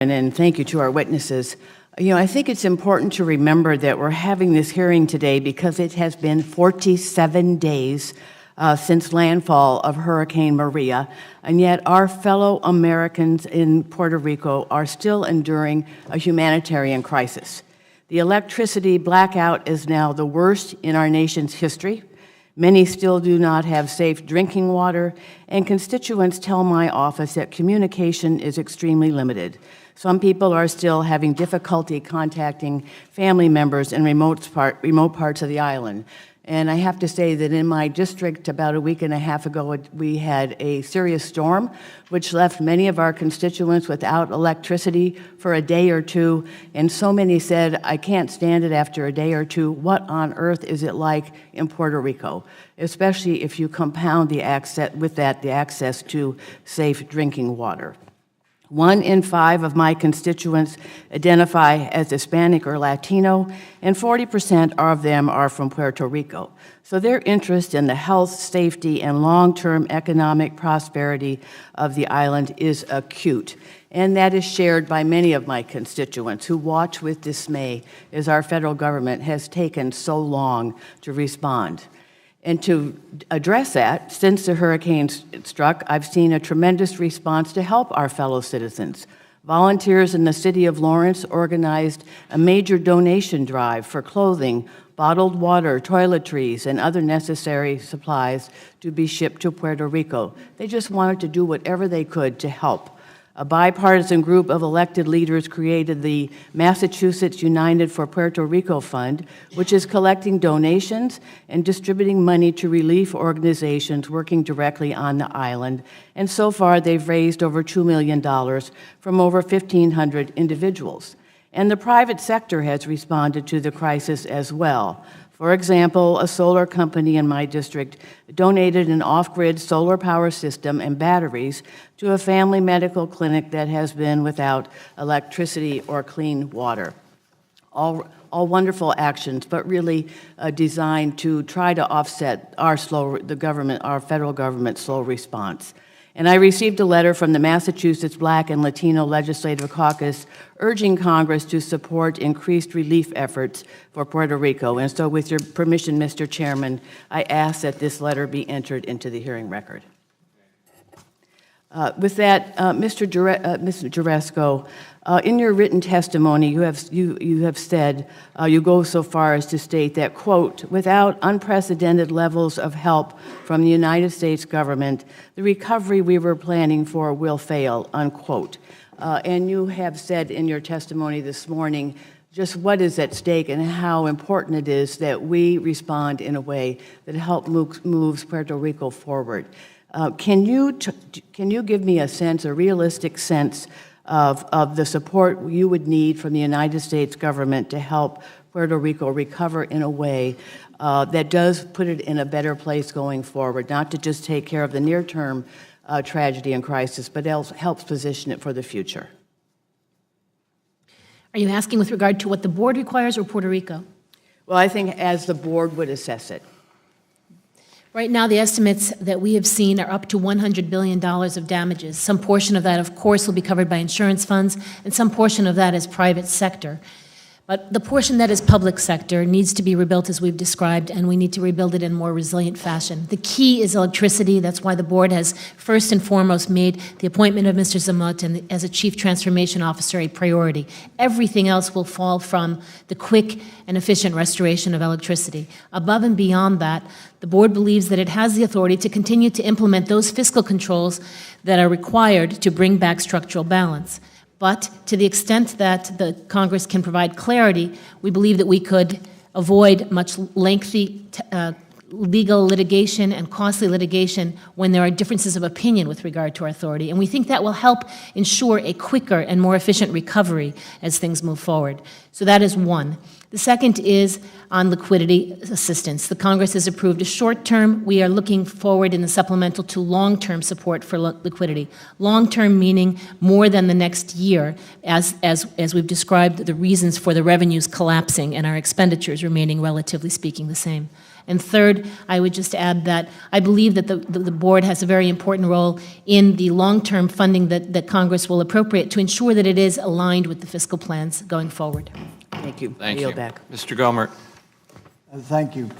And thank you to our witnesses. I think it's important to remember that we're having this hearing today because it has been 47 days since landfall of Hurricane Maria, and yet our fellow Americans in Puerto Rico are still enduring a humanitarian crisis. The electricity blackout is now the worst in our nation's history. Many still do not have safe drinking water, and constituents tell my office that communication is extremely limited. Some people are still having difficulty contacting family members in remote parts of the island. And I have to say that in my district about a week and a half ago, we had a serious storm, which left many of our constituents without electricity for a day or two. And so many said, I can't stand it after a day or two. What on earth is it like in Puerto Rico? Especially if you compound the access to safe drinking water. 1 in 5 of my constituents identify as Hispanic or Latino, and 40% of them are from Puerto Rico. So their interest in the health, safety, and long-term economic prosperity of the island is acute. And that is shared by many of my constituents who watch with dismay as our federal government has taken so long to respond. And to address that, since the hurricane struck, I've seen a tremendous response to help our fellow citizens. Volunteers in the city of Lawrence organized a major donation drive for clothing, bottled water, toiletries, and other necessary supplies to be shipped to Puerto Rico. They just wanted to do whatever they could to help. A bipartisan group of elected leaders created the Massachusetts United for Puerto Rico Fund, which is collecting donations and distributing money to relief organizations working directly on the island. And so far, they've raised over $2 million from over 1,500 individuals. And the private sector has responded to the crisis as well. For example, a solar company in my district donated an off-grid solar power system and batteries to a family medical clinic that has been without electricity or clean water. All wonderful actions, but really designed to try to offset our federal government's slow response. And I received a letter from the Massachusetts Black and Latino Legislative Caucus urging Congress to support increased relief efforts for Puerto Rico. And so with your permission, Mr. Chairman, I ask that this letter be entered into the hearing record. With that, Mr. Jaresko, in your written testimony, you have said, you go so far as to state that, quote, without unprecedented levels of help from the United States government, the recovery we were planning for will fail, unquote. And you have said in your testimony this morning just what is at stake and how important it is that we respond in a way that moves Puerto Rico forward. Can you give me a realistic sense of the support you would need from the United States government to help Puerto Rico recover in a way that does put it in a better place going forward, not to just take care of the near-term tragedy and crisis, but helps position it for the future? Are you asking with regard to what the board requires or Puerto Rico? Well, I think as the board would assess it. Right now, the estimates that we have seen are up to $100 billion of damages. Some portion of that, of course, will be covered by insurance funds, and some portion of that is private sector. But the portion that is public sector needs to be rebuilt as we've described, and we need to rebuild it in a more resilient fashion. The key is electricity. That's why the board has first and foremost made the appointment of Mr. Zamut and as a Chief Transformation Officer a priority. Everything else will fall from the quick and efficient restoration of electricity. Above and beyond that, the board believes that it has the authority to continue to implement those fiscal controls that are required to bring back structural balance. But to the extent that the Congress can provide clarity, we believe that we could avoid much lengthy legal litigation and costly litigation when there are differences of opinion with regard to our authority. And we think that will help ensure a quicker and more efficient recovery as things move forward. So that is one. The second is on liquidity assistance. The Congress has approved a short-term. We are looking forward in the supplemental to long-term support for liquidity. Long-term meaning more than the next year, as we've described the reasons for the revenues collapsing and our expenditures remaining, relatively speaking, the same. And third, I would just add that I believe that the board has a very important role in the long-term funding that Congress will appropriate to ensure that it is aligned with the fiscal plans going forward. Thank you. Thank I yield you. back. Mr. Gomer. Thank you.